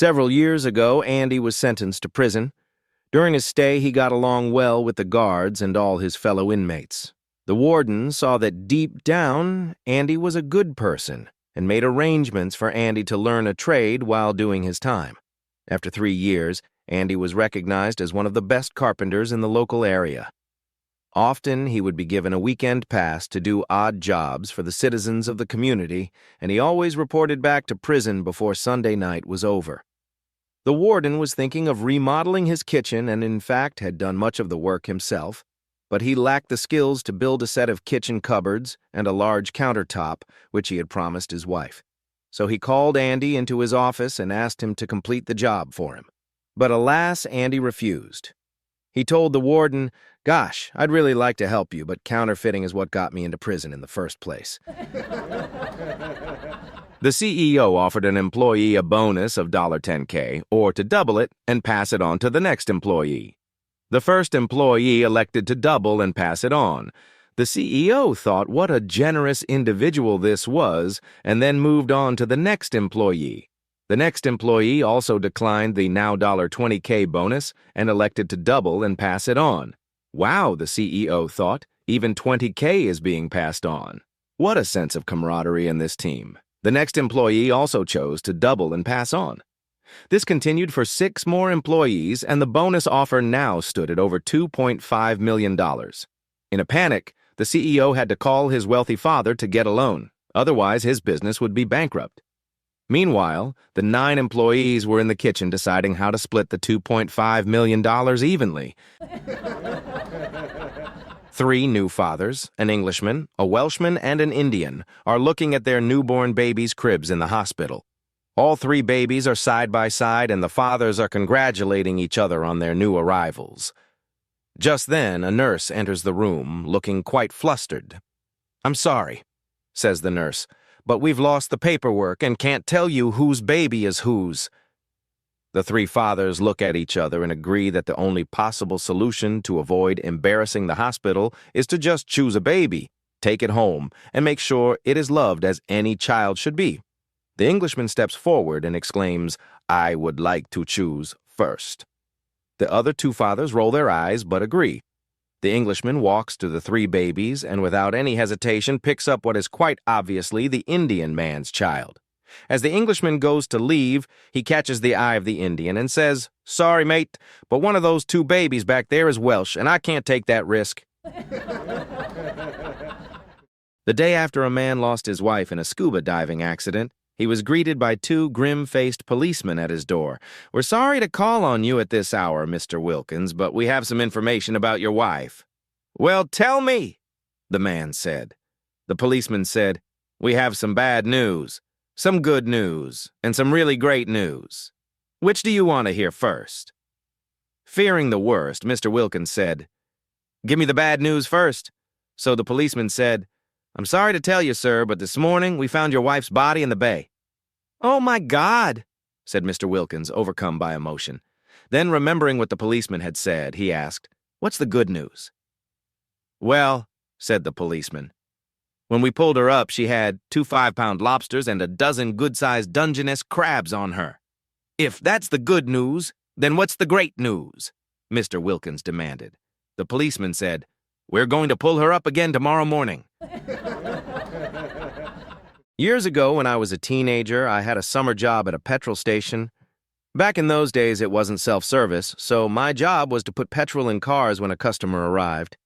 Several years ago, Andy was sentenced to prison. During his stay, he got along well with the guards and all his fellow inmates. The warden saw that deep down, Andy was a good person and made arrangements for Andy to learn a trade while doing his time. After 3 years, Andy was recognized as one of the best carpenters in the local area. Often, he would be given a weekend pass to do odd jobs for the citizens of the community, and he always reported back to prison before Sunday night was over. The warden was thinking of remodeling his kitchen and, in fact, had done much of the work himself, but he lacked the skills to build a set of kitchen cupboards and a large countertop, which he had promised his wife. So he called Andy into his office and asked him to complete the job for him. But alas, Andy refused. He told the warden, "Gosh, I'd really like to help you, but counterfeiting is what got me into prison in the first place." The CEO offered an employee a bonus of $10K, or to double it and pass it on to the next employee. The first employee elected to double and pass it on. The CEO thought what a generous individual this was, and then moved on to the next employee. The next employee also declined the now $20K bonus and elected to double and pass it on. Wow, the CEO thought, even $20K is being passed on. What a sense of camaraderie in this team. The next employee also chose to double and pass on. This continued for 6 more employees, and the bonus offer now stood at over $2.5 million. In a panic, the CEO had to call his wealthy father to get a loan. Otherwise, his business would be bankrupt. Meanwhile, the 9 employees were in the kitchen deciding how to split the $2.5 million evenly. 3 new fathers, an Englishman, a Welshman, and an Indian, are looking at their newborn babies' cribs in the hospital. All 3 babies are side by side, and the fathers are congratulating each other on their new arrivals. Just then, a nurse enters the room, looking quite flustered. "I'm sorry," says the nurse, "but we've lost the paperwork and can't tell you whose baby is whose." The 3 fathers look at each other and agree that the only possible solution to avoid embarrassing the hospital is to just choose a baby, take it home, and make sure it is loved as any child should be. The Englishman steps forward and exclaims, "I would like to choose first." The other 2 fathers roll their eyes but agree. The Englishman walks to the 3 babies and without any hesitation picks up what is quite obviously the Indian man's child. As the Englishman goes to leave, he catches the eye of the Indian and says, "Sorry, mate, but one of those 2 babies back there is Welsh, and I can't take that risk." The day after a man lost his wife in a scuba diving accident, he was greeted by 2 grim-faced policemen at his door. "We're sorry to call on you at this hour, Mr. Wilkins, but we have some information about your wife." "Well, tell me," the man said. The policeman said, "We have some bad news, some good news, and some really great news. Which do you want to hear first?" Fearing the worst, Mr. Wilkins said, "Give me the bad news first." So the policeman said, "I'm sorry to tell you, sir, but this morning we found your wife's body in the bay." "Oh, my God," said Mr. Wilkins, overcome by emotion. Then, remembering what the policeman had said, he asked, "What's the good news?" "Well," said the policeman, "when we pulled her up, she had 2 5-pound lobsters and a dozen good-sized Dungeness crabs on her." "If that's the good news, then what's the great news?" Mr. Wilkins demanded. The policeman said, "We're going to pull her up again tomorrow morning." Years ago, when I was a teenager, I had a summer job at a petrol station. Back in those days, it wasn't self-service, so my job was to put petrol in cars when a customer arrived.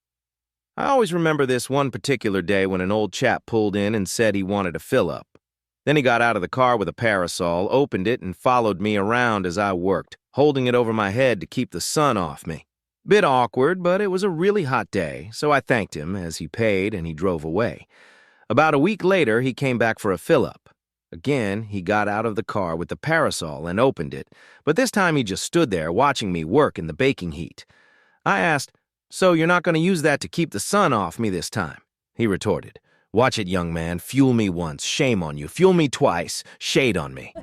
I always remember this one particular day when an old chap pulled in and said he wanted a fill-up. Then he got out of the car with a parasol, opened it, and followed me around as I worked, holding it over my head to keep the sun off me. Bit awkward, but it was a really hot day, so I thanked him as he paid and he drove away. About a week later, he came back for a fill-up. Again, he got out of the car with the parasol and opened it, but this time he just stood there watching me work in the baking heat. I asked, "So you're not going to use that to keep the sun off me this time?" He retorted, "Watch it, young man. Fuel me once, shame on you. Fuel me twice, shade on me."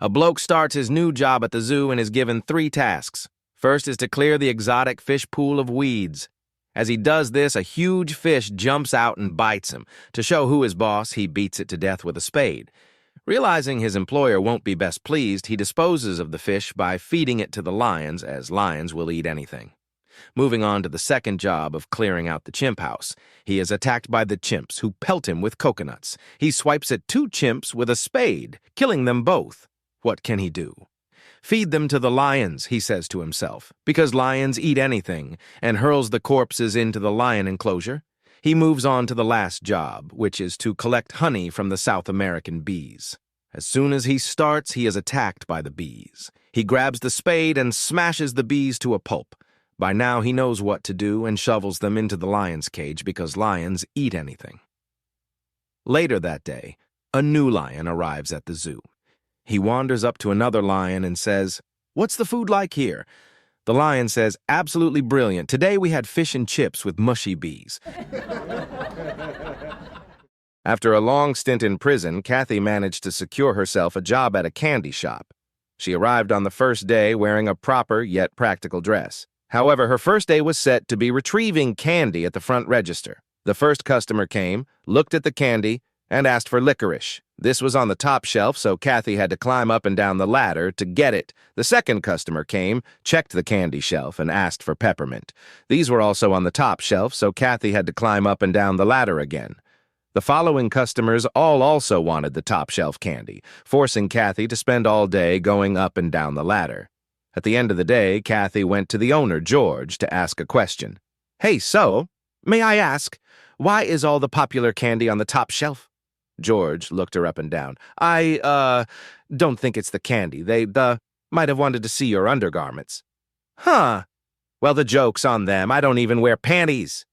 A bloke starts his new job at the zoo and is given 3 tasks. First is to clear the exotic fish pool of weeds. As he does this, a huge fish jumps out and bites him. To show who is boss, he beats it to death with a spade. Realizing his employer won't be best pleased, he disposes of the fish by feeding it to the lions, as lions will eat anything. Moving on to the second job of clearing out the chimp house, he is attacked by the chimps, who pelt him with coconuts. He swipes at 2 chimps with a spade, killing them both. What can he do? Feed them to the lions, he says to himself, because lions eat anything, and hurls the corpses into the lion enclosure. He moves on to the last job, which is to collect honey from the South American bees. As soon as he starts, he is attacked by the bees. He grabs the spade and smashes the bees to a pulp. By now he knows what to do and shovels them into the lion's cage because lions eat anything. Later that day, a new lion arrives at the zoo. He wanders up to another lion and says, "What's the food like here?" The lion says, "Absolutely brilliant. Today we had fish and chips with mushy bees." After a long stint in prison, Kathy managed to secure herself a job at a candy shop. She arrived on the first day wearing a proper yet practical dress. However, her first day was set to be retrieving candy at the front register. The first customer came, looked at the candy, and asked for licorice. This was on the top shelf, so Kathy had to climb up and down the ladder to get it. The second customer came, checked the candy shelf, and asked for peppermint. These were also on the top shelf, so Kathy had to climb up and down the ladder again. The following customers all also wanted the top shelf candy, forcing Kathy to spend all day going up and down the ladder. At the end of the day, Kathy went to the owner, George, to ask a question. "Hey, so, may I ask, why is all the popular candy on the top shelf?" George looked her up and down. I don't think it's the candy. They, might have wanted to see your undergarments." "Huh. Well, the joke's on them. I don't even wear panties."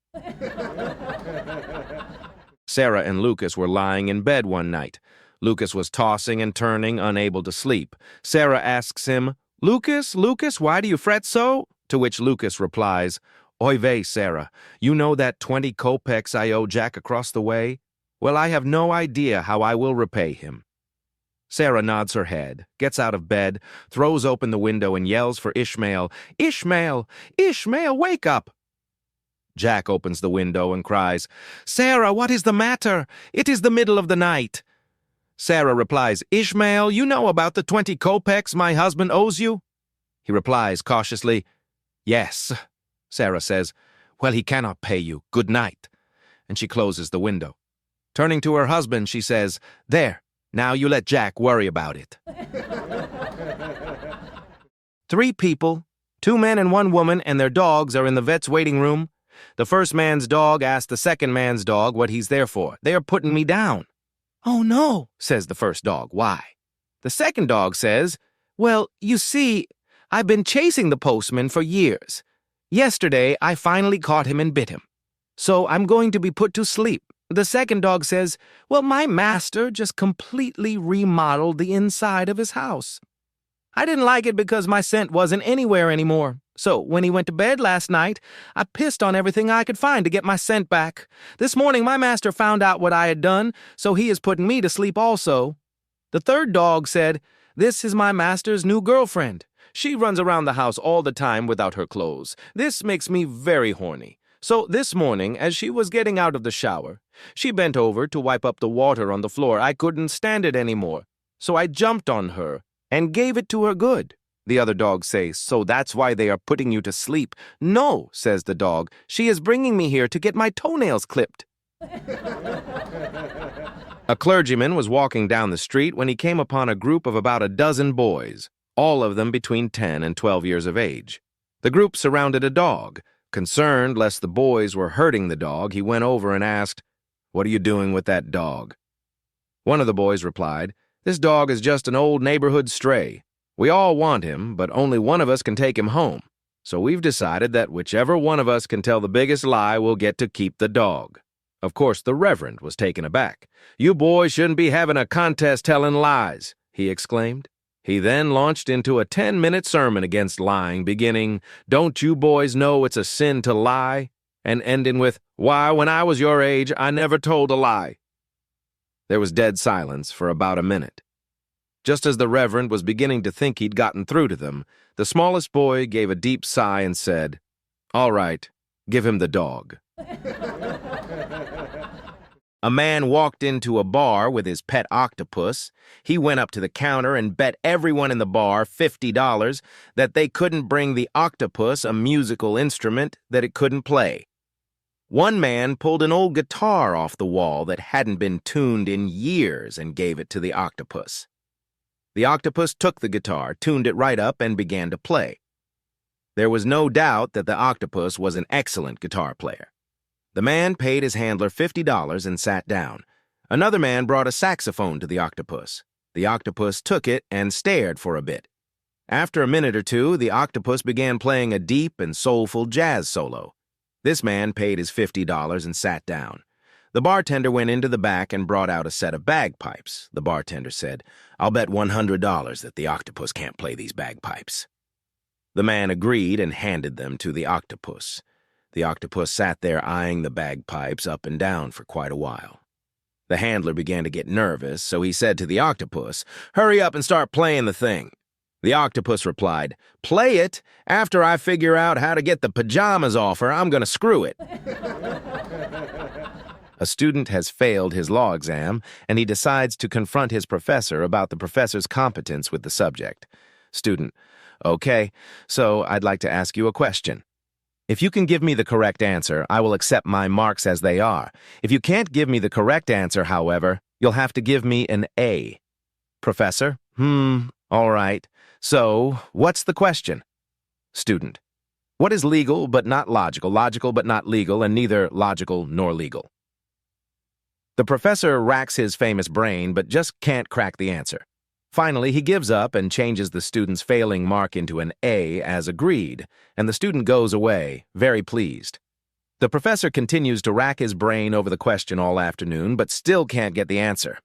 Sarah and Lucas were lying in bed one night. Lucas was tossing and turning, unable to sleep. Sarah asks him, Lucas, why do you fret so?" To which Lucas replies, "Oy vey, Sarah, you know that 20 kopecks I owe Jack across the way? Well, I have no idea how I will repay him." Sarah nods her head, gets out of bed, throws open the window and yells for Ishmael, "Ishmael! Ishmael, wake up!" Jack opens the window and cries, "Sarah, what is the matter? It is the middle of the night." Sarah replies, "Ishmael, you know about the 20 kopecks my husband owes you?" He replies cautiously, "Yes." Sarah says, "Well, he cannot pay you. Good night." And she closes the window. Turning to her husband, she says, "There, now you let Jack worry about it." 3 people, 2 men and 1 woman, and their dogs are in the vet's waiting room. The first man's dog asks the second man's dog what he's there for. "They are putting me down." "Oh, no," says the first dog. "Why?" The second dog says, "Well, you see, I've been chasing the postman for years. Yesterday, I finally caught him and bit him. So I'm going to be put to sleep." The second dog says, "Well, my master just completely remodeled the inside of his house. I didn't like it because my scent wasn't anywhere anymore. So when he went to bed last night, I pissed on everything I could find to get my scent back. This morning, my master found out what I had done, so he is putting me to sleep also." The third dog said, "This is my master's new girlfriend. She runs around the house all the time without her clothes. This makes me very horny. So this morning, as she was getting out of the shower, she bent over to wipe up the water on the floor. I couldn't stand it anymore, so I jumped on her and gave it to her good." The other dog says, "So that's why they are putting you to sleep?" "No," says the dog. "She is bringing me here to get my toenails clipped." A clergyman was walking down the street when he came upon a group of about a dozen boys, all of them between 10 and 12 years of age. The group surrounded a dog. Concerned lest the boys were hurting the dog, he went over and asked, "What are you doing with that dog?" One of the boys replied, "This dog is just an old neighborhood stray. We all want him, but only one of us can take him home. So we've decided that whichever one of us can tell the biggest lie will get to keep the dog." Of course, the Reverend was taken aback. "You boys shouldn't be having a contest telling lies," he exclaimed. He then launched into a 10-minute sermon against lying, beginning, "Don't you boys know it's a sin to lie?" and ending with, "Why, when I was your age, I never told a lie." There was dead silence for about a minute. Just as the Reverend was beginning to think he'd gotten through to them, the smallest boy gave a deep sigh and said, "All right, give him the dog." A man walked into a bar with his pet octopus. He went up to the counter and bet everyone in the bar $50 that they couldn't bring the octopus a musical instrument that it couldn't play. One man pulled an old guitar off the wall that hadn't been tuned in years and gave it to the octopus. The octopus took the guitar, tuned it right up, and began to play. There was no doubt that the octopus was an excellent guitar player. The man paid his handler $50 and sat down. Another man brought a saxophone to the octopus. The octopus took it and stared for a bit. After a minute or two, the octopus began playing a deep and soulful jazz solo. This man paid his $50 and sat down. The bartender went into the back and brought out a set of bagpipes. The bartender said, "I'll bet $100 that the octopus can't play these bagpipes." The man agreed and handed them to the octopus. The octopus sat there eyeing the bagpipes up and down for quite a while. The handler began to get nervous, so he said to the octopus, "Hurry up and start playing the thing." The octopus replied, "Play it? After I figure out how to get the pajamas off her, I'm going to screw it." A student has failed his law exam, and he decides to confront his professor about the professor's competence with the subject. Student, "Okay, so I'd like to ask you a question. If you can give me the correct answer, I will accept my marks as they are. If you can't give me the correct answer, however, you'll have to give me an A." Professor, all right. So, what's the question? Student, what is legal but not logical, logical but not legal, and neither logical nor legal? The professor racks his famous brain but just can't crack the answer. Finally, he gives up and changes the student's failing mark into an A as agreed, and the student goes away, very pleased. The professor continues to rack his brain over the question all afternoon, but still can't get the answer.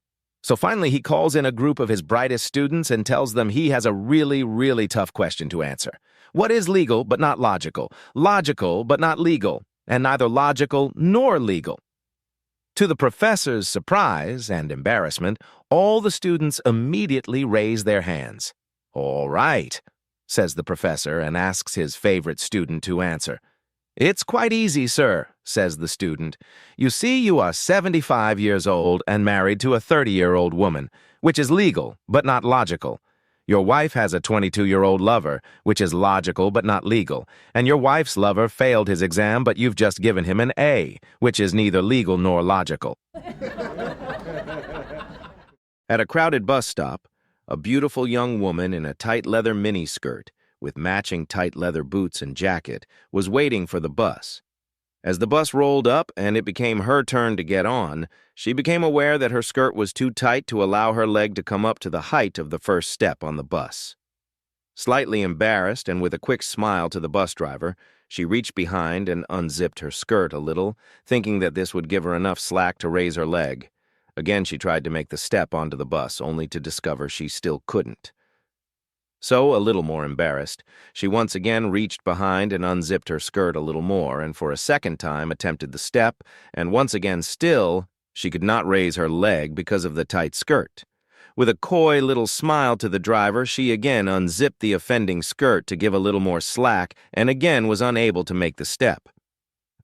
So finally, he calls in a group of his brightest students and tells them he has a really, really tough question to answer. What is legal but not logical? Logical but not legal, and neither logical nor legal. To the professor's surprise and embarrassment, all the students immediately raise their hands. "All right," says the professor and asks his favorite student to answer. "It's quite easy, sir," says the student. "You see, you are 75 years old and married to a 30-year-old woman, which is legal but not logical. Your wife has a 22-year-old lover, which is logical but not legal, and your wife's lover failed his exam, but you've just given him an A, which is neither legal nor logical." At a crowded bus stop, a beautiful young woman in a tight leather miniskirt with matching tight leather boots and jacket was waiting for the bus. As the bus rolled up and it became her turn to get on, she became aware that her skirt was too tight to allow her leg to come up to the height of the first step on the bus. Slightly embarrassed and with a quick smile to the bus driver, she reached behind and unzipped her skirt a little, thinking that this would give her enough slack to raise her leg. Again, she tried to make the step onto the bus, only to discover she still couldn't. So, a little more embarrassed, she once again reached behind and unzipped her skirt a little more, and for a second time attempted the step, and once again still, she could not raise her leg because of the tight skirt. With a coy little smile to the driver, she again unzipped the offending skirt to give a little more slack, and again was unable to make the step.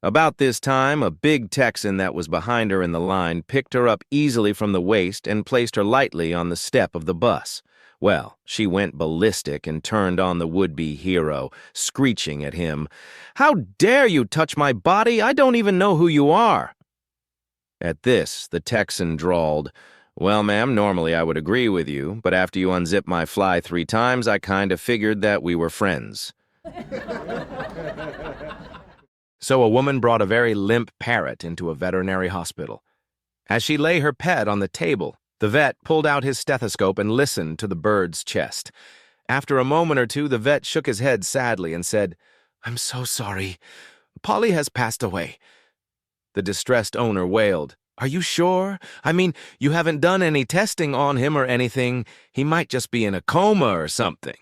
About this time, a big Texan that was behind her in the line picked her up easily from the waist and placed her lightly on the step of the bus. Well, she went ballistic and turned on the would-be hero, screeching at him, "How dare you touch my body? I don't even know who you are." At this, the Texan drawled, "Well, ma'am, normally I would agree with you, but after you unzipped my fly 3 times, I kind of figured that we were friends." So a woman brought a very limp parrot into a veterinary hospital. As she lay her pet on the table, the vet pulled out his stethoscope and listened to the bird's chest. After a moment or two, the vet shook his head sadly and said, "I'm so sorry. Polly has passed away." The distressed owner wailed, "Are you sure? I mean, you haven't done any testing on him or anything. He might just be in a coma or something."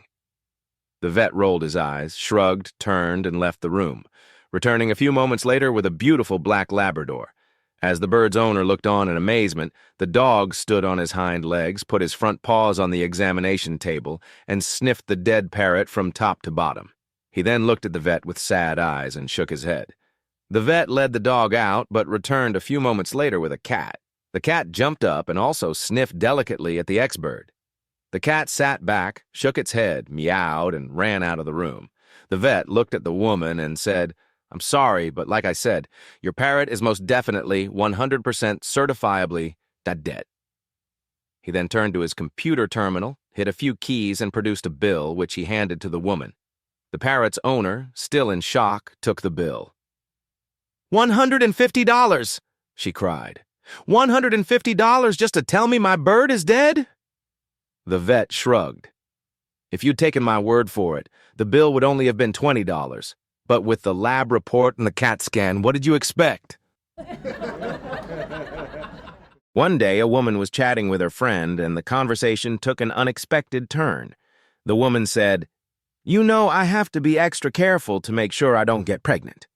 The vet rolled his eyes, shrugged, turned, and left the room, returning a few moments later with a beautiful black Labrador. As the bird's owner looked on in amazement, the dog stood on his hind legs, put his front paws on the examination table, and sniffed the dead parrot from top to bottom. He then looked at the vet with sad eyes and shook his head. The vet led the dog out, but returned a few moments later with a cat. The cat jumped up and also sniffed delicately at the ex-bird. The cat sat back, shook its head, meowed, and ran out of the room. The vet looked at the woman and said, "I'm sorry, but like I said, your parrot is most definitely 100% certifiably dead." He then turned to his computer terminal, hit a few keys, and produced a bill, which he handed to the woman. The parrot's owner, still in shock, took the bill. $150, she cried. $150 just to tell me my bird is dead? The vet shrugged. If you'd taken my word for it, the bill would only have been $20. But with the lab report and the CAT scan, what did you expect? One day, a woman was chatting with her friend, and the conversation took an unexpected turn. The woman said, "You know, I have to be extra careful to make sure I don't get pregnant."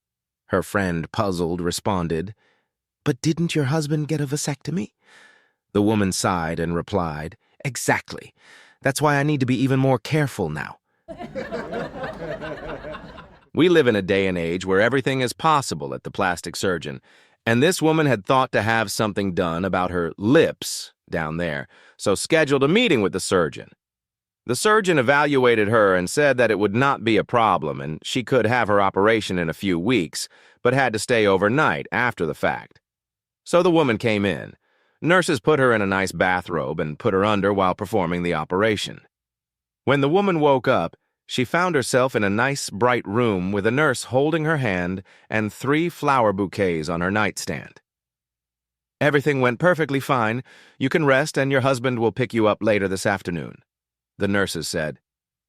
Her friend, puzzled, responded, "But didn't your husband get a vasectomy?" The woman sighed and replied, "Exactly. That's why I need to be even more careful now." We live in a day and age where everything is possible at the plastic surgeon, and this woman had thought to have something done about her lips down there, so scheduled a meeting with the surgeon. The surgeon evaluated her and said that it would not be a problem and she could have her operation in a few weeks, but had to stay overnight after the fact. So the woman came in. Nurses put her in a nice bathrobe and put her under while performing the operation. When the woman woke up, she found herself in a nice, bright room with a nurse holding her hand and 3 flower bouquets on her nightstand. "Everything went perfectly fine. You can rest and your husband will pick you up later this afternoon," the nurses said.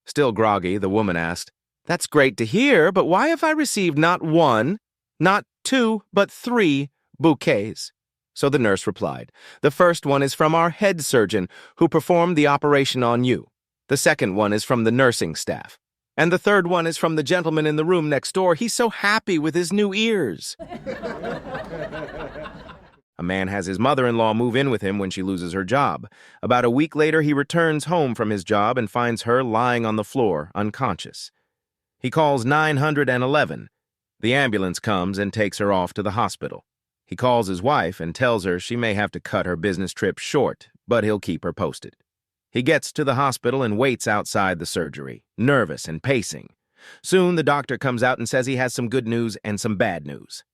Still groggy, the woman asked, "That's great to hear, but why have I received not 1, not 2, but 3 bouquets?" So the nurse replied, "The first one is from our head surgeon who performed the operation on you. The second one is from the nursing staff. And the third one is from the gentleman in the room next door. He's so happy with his new ears." A man has his mother-in-law move in with him when she loses her job. About a week later, he returns home from his job and finds her lying on the floor, unconscious. He calls 911. The ambulance comes and takes her off to the hospital. He calls his wife and tells her she may have to cut her business trip short, but he'll keep her posted. He gets to the hospital and waits outside the surgery, nervous and pacing. Soon the doctor comes out and says he has some good news and some bad news.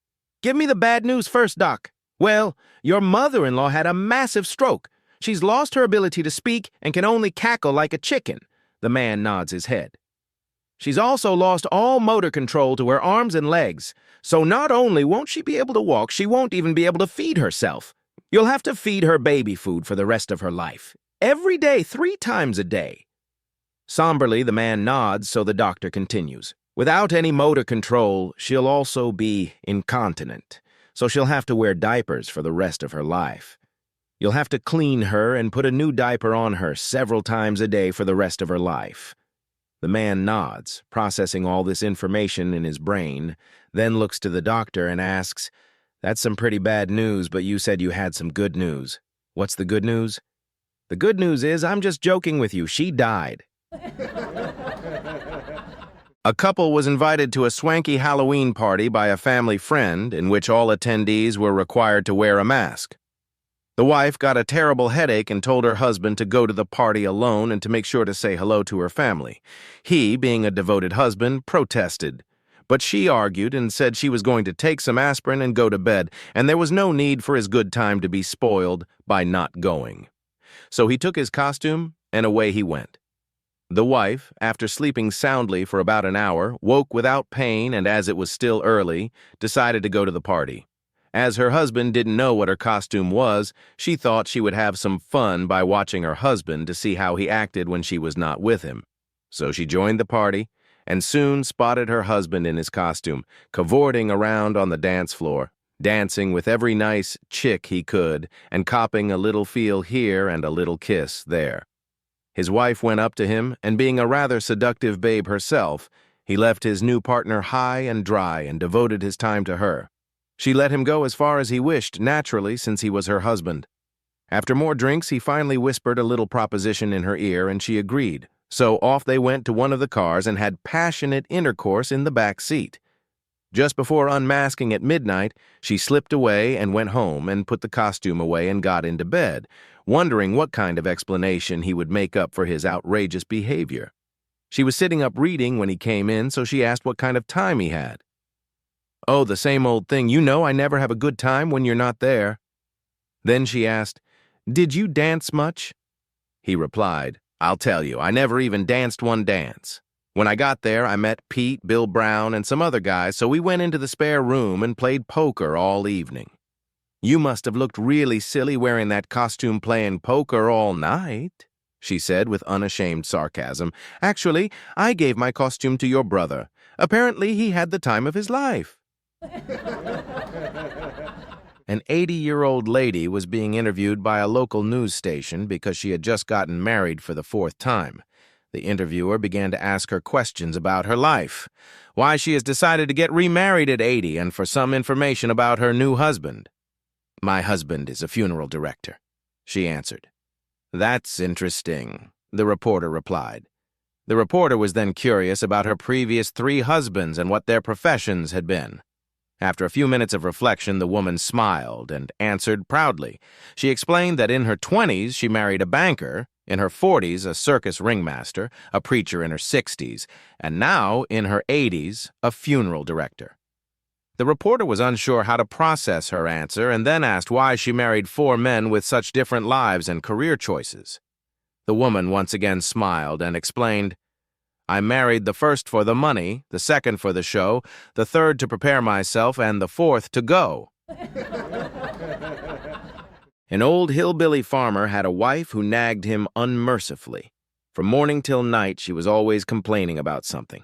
"Give me the bad news first, Doc." "Well, your mother-in-law had a massive stroke. She's lost her ability to speak and can only cackle like a chicken." The man nods his head. "She's also lost all motor control to her arms and legs. So not only won't she be able to walk, she won't even be able to feed herself. You'll have to feed her baby food for the rest of her life. Every day, 3 times a day." Somberly, the man nods, so the doctor continues. "Without any motor control, she'll also be incontinent, so she'll have to wear diapers for the rest of her life. You'll have to clean her and put a new diaper on her several times a day for the rest of her life." The man nods, processing all this information in his brain, then looks to the doctor and asks, "That's some pretty bad news, but you said you had some good news. What's the good news?" "The good news is I'm just joking with you. She died." A couple was invited to a swanky Halloween party by a family friend in which all attendees were required to wear a mask. The wife got a terrible headache and told her husband to go to the party alone and to make sure to say hello to her family. He, being a devoted husband, protested. But she argued and said she was going to take some aspirin and go to bed, and there was no need for his good time to be spoiled by not going. So he took his costume and away he went. The wife, after sleeping soundly for about an hour, woke without pain and as it was still early, decided to go to the party. As her husband didn't know what her costume was, she thought she would have some fun by watching her husband to see how he acted when she was not with him. So she joined the party and soon spotted her husband in his costume, cavorting around on the dance floor, dancing with every nice chick he could and copping a little feel here and a little kiss there. His wife went up to him, and being a rather seductive babe herself, he left his new partner high and dry and devoted his time to her. She let him go as far as he wished, naturally, since he was her husband. After more drinks, he finally whispered a little proposition in her ear, and she agreed. So off they went to one of the cars and had passionate intercourse in the back seat. Just before unmasking at midnight, she slipped away and went home and put the costume away and got into bed, wondering what kind of explanation he would make up for his outrageous behavior. She was sitting up reading when he came in, so she asked what kind of time he had. "Oh, the same old thing. You know I never have a good time when you're not there." Then she asked, "Did you dance much?" He replied, "I'll tell you, I never even danced one dance. When I got there, I met Pete, Bill Brown, and some other guys, so we went into the spare room and played poker all evening." "You must have looked really silly wearing that costume playing poker all night," she said with unashamed sarcasm. "Actually, I gave my costume to your brother. Apparently, he had the time of his life." An 80-year-old lady was being interviewed by a local news station because she had just gotten married for the 4th time. The interviewer began to ask her questions about her life, why she has decided to get remarried at 80, and for some information about her new husband. "My husband is a funeral director," she answered. "That's interesting," the reporter replied. The reporter was then curious about her previous 3 husbands and what their professions had been. After a few minutes of reflection, the woman smiled and answered proudly. She explained that in her 20s she married a banker, in her 40s a circus ringmaster, a preacher in her 60s, and now, in her 80s, a funeral director. The reporter was unsure how to process her answer and then asked why she married 4 men with such different lives and career choices. The woman once again smiled and explained, "I married the first for the money, the second for the show, the third to prepare myself, and the 4th to go." An old hillbilly farmer had a wife who nagged him unmercifully. From morning till night, she was always complaining about something.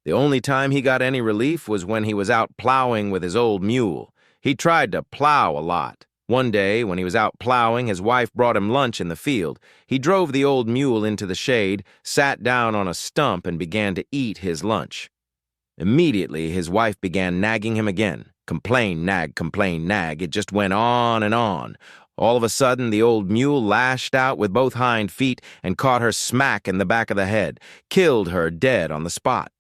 The only time he got any relief was when he was out plowing with his old mule. He tried to plow a lot. One day, when he was out plowing, his wife brought him lunch in the field. He drove the old mule into the shade, sat down on a stump, and began to eat his lunch. Immediately, his wife began nagging him again. Complain, nag, complain, nag. It just went on and on. All of a sudden, the old mule lashed out with both hind feet and caught her smack in the back of the head, killed her dead on the spot.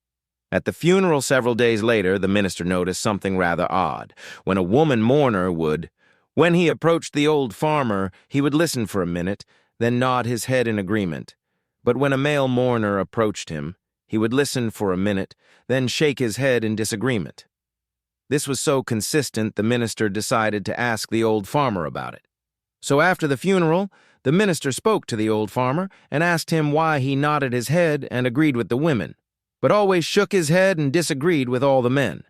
At the funeral several days later, the minister noticed something rather odd. When a woman mourner When he approached the old farmer, he would listen for a minute, then nod his head in agreement. But when a male mourner approached him, he would listen for a minute, then shake his head in disagreement. This was so consistent, the minister decided to ask the old farmer about it. So after the funeral, the minister spoke to the old farmer and asked him why he nodded his head and agreed with the women, but always shook his head and disagreed with all the men.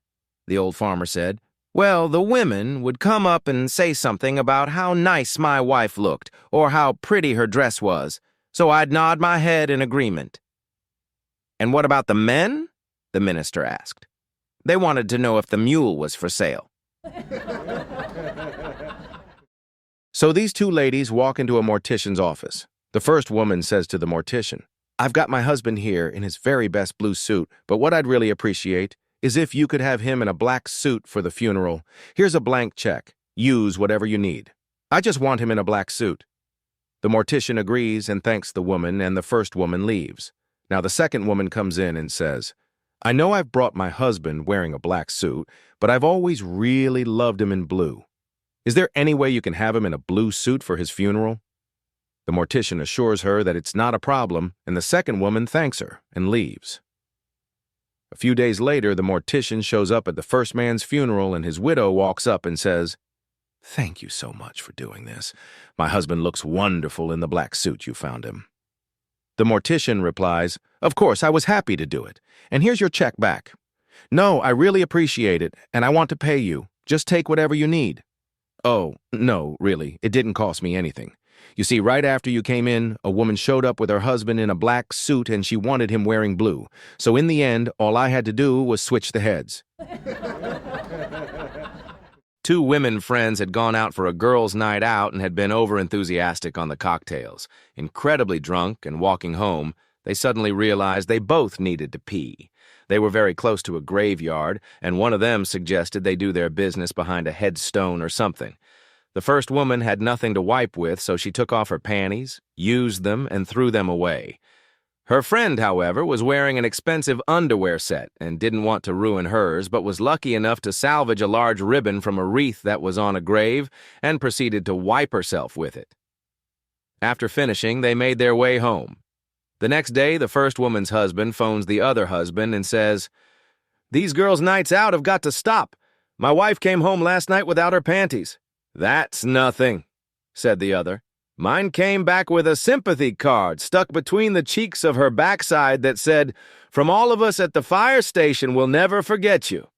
The old farmer said, "Well, the women would come up and say something about how nice my wife looked or how pretty her dress was, so I'd nod my head in agreement." "And what about the men?" the minister asked. They wanted to know if the mule was for sale. So these 2 ladies walk into a mortician's office. The first woman says to the mortician, "I've got my husband here in his very best blue suit, but what I'd really appreciate is if you could have him in a black suit for the funeral. Here's a blank check. Use whatever you need. I just want him in a black suit." The mortician agrees and thanks the woman, and the first woman leaves. Now the second woman comes in and says, "I know I've brought my husband wearing a black suit, but I've always really loved him in blue. Is there any way you can have him in a blue suit for his funeral?" The mortician assures her that it's not a problem, and the second woman thanks her and leaves. A few days later, the mortician shows up at the first man's funeral, and his widow walks up and says, "Thank you so much for doing this. My husband looks wonderful in the black suit you found him." The mortician replies, "Of course, I was happy to do it, and here's your check back. No, I really appreciate it, and I want to pay you. Just take whatever you need." "Oh, no, really, it didn't cost me anything. You see, right after you came in, a woman showed up with her husband in a black suit and she wanted him wearing blue. So in the end, all I had to do was switch the heads." 2 women friends had gone out for a girls' night out and had been over-enthusiastic on the cocktails. Incredibly drunk and walking home, they suddenly realized they both needed to pee. They were very close to a graveyard, and one of them suggested they do their business behind a headstone or something. The first woman had nothing to wipe with, so she took off her panties, used them, and threw them away. Her friend, however, was wearing an expensive underwear set and didn't want to ruin hers, but was lucky enough to salvage a large ribbon from a wreath that was on a grave and proceeded to wipe herself with it. After finishing, they made their way home. The next day, the first woman's husband phones the other husband and says, "These girls' nights out have got to stop. My wife came home last night without her panties." "That's nothing," said the other. "Mine came back with a sympathy card stuck between the cheeks of her backside that said, 'From all of us at the fire station, we'll never forget you.'"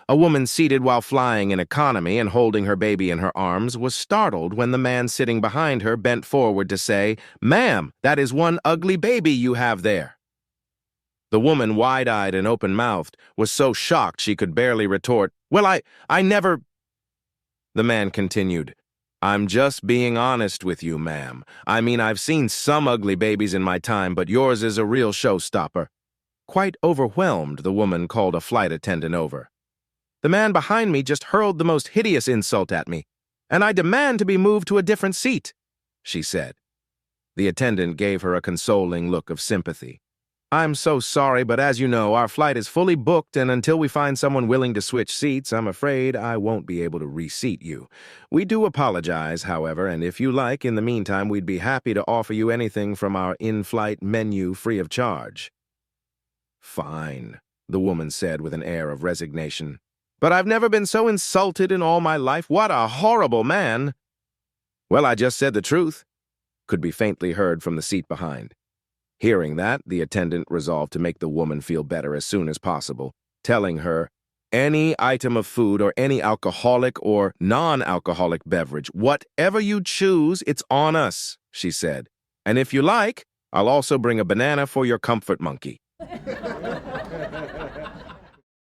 A woman seated while flying in economy and holding her baby in her arms was startled when the man sitting behind her bent forward to say, "Ma'am, that is one ugly baby you have there." The woman, wide-eyed and open-mouthed, was so shocked she could barely retort, "Well, I never—" The man continued, "I'm just being honest with you, ma'am. I mean, I've seen some ugly babies in my time, but yours is a real showstopper." Quite overwhelmed, the woman called a flight attendant over. "The man behind me just hurled the most hideous insult at me, and I demand to be moved to a different seat," she said. The attendant gave her a consoling look of sympathy. "I'm so sorry, but as you know, our flight is fully booked, and until we find someone willing to switch seats, I'm afraid I won't be able to reseat you. We do apologize, however, and if you like, in the meantime, we'd be happy to offer you anything from our in-flight menu free of charge." "Fine," the woman said with an air of resignation. "But I've never been so insulted in all my life. What a horrible man!" "Well, I just said the truth," could be faintly heard from the seat behind. Hearing that, the attendant resolved to make the woman feel better as soon as possible, telling her, "Any item of food or any alcoholic or non-alcoholic beverage, whatever you choose, it's on us," she said. "And if you like, I'll also bring a banana for your comfort monkey."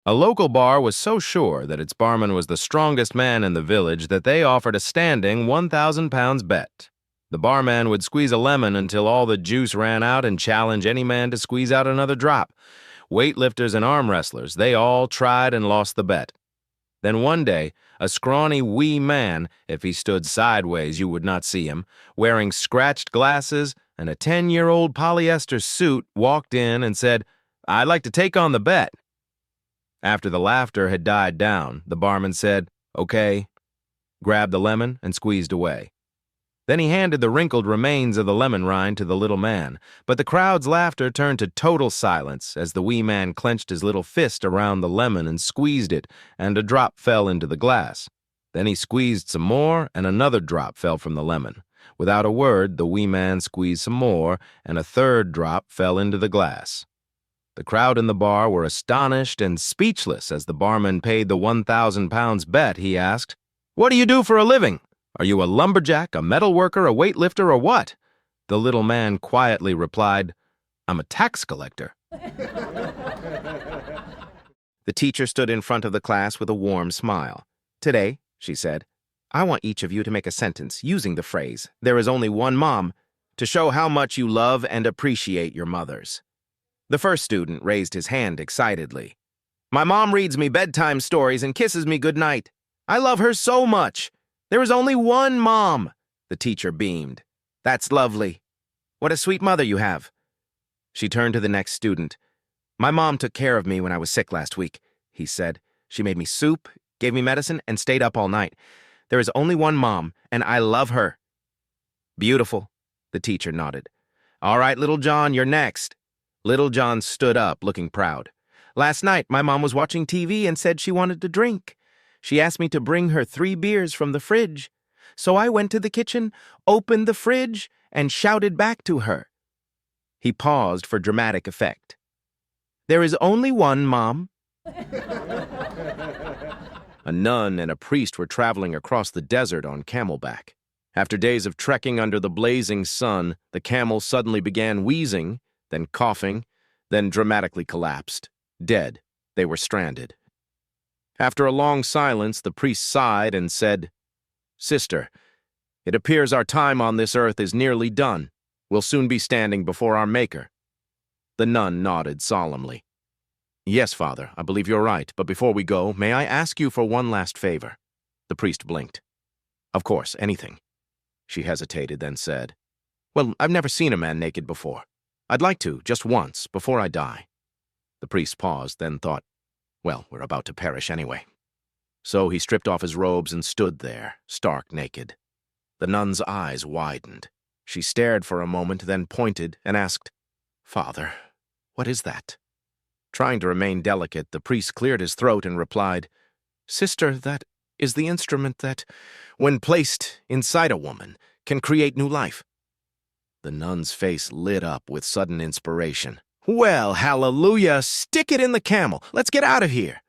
A local bar was so sure that its barman was the strongest man in the village that they offered a standing 1,000 pounds bet. The barman would squeeze a lemon until all the juice ran out and challenge any man to squeeze out another drop. Weightlifters and arm wrestlers, they all tried and lost the bet. Then one day, a scrawny wee man, if he stood sideways you would not see him, wearing scratched glasses and a 10-year-old polyester suit, walked in and said, "I'd like to take on the bet." After the laughter had died down, the barman said, "Okay," grabbed the lemon and squeezed away. Then he handed the wrinkled remains of the lemon rind to the little man, but the crowd's laughter turned to total silence as the wee man clenched his little fist around the lemon and squeezed it, and a drop fell into the glass. Then he squeezed some more, and another drop fell from the lemon. Without a word, the wee man squeezed some more, and a third drop fell into the glass. The crowd in the bar were astonished and speechless as the barman paid the 1,000 pounds bet. He asked, "What do you do for a living? Are you a lumberjack, a metal worker, a weightlifter, or what?" The little man quietly replied, "I'm a tax collector." The teacher stood in front of the class with a warm smile. "Today," she said, "I want each of you to make a sentence using the phrase, 'There is only one mom,' to show how much you love and appreciate your mothers." The first student raised his hand excitedly. "My mom reads me bedtime stories and kisses me goodnight. I love her so much. There is only one mom," the teacher beamed. "That's lovely. What a sweet mother you have." She turned to the next student. "My mom took care of me when I was sick last week," he said. "She made me soup, gave me medicine, and stayed up all night. There is only one mom, and I love her." "Beautiful," the teacher nodded. "All right, little John, you're next." Little John stood up, looking proud. "Last night, my mom was watching TV and said she wanted to drink. She asked me to bring her 3 beers from the fridge. So I went to the kitchen, opened the fridge, and shouted back to her." He paused for dramatic effect. "There is only one mom." A nun and a priest were traveling across the desert on camelback. After days of trekking under the blazing sun, the camel suddenly began wheezing, then coughing, then dramatically collapsed. Dead. They were stranded. After a long silence, the priest sighed and said, "Sister, it appears our time on this earth is nearly done. We'll soon be standing before our Maker." The nun nodded solemnly. "Yes, Father, I believe you're right, but before we go, may I ask you for one last favor?" The priest blinked. "Of course, anything." She hesitated, then said, Well, I've never seen a man naked before. I'd like to, just once, before I die. The priest paused, then thought, well, we're about to perish anyway. So he stripped off his robes and stood there, stark naked. The nun's eyes widened. She stared for a moment, then pointed and asked, "Father, what is that?" Trying to remain delicate, the priest cleared his throat and replied, "Sister, that is the instrument that, when placed inside a woman, can create new life." The nun's face lit up with sudden inspiration. "Well, hallelujah, stick it in the camel. Let's get out of here."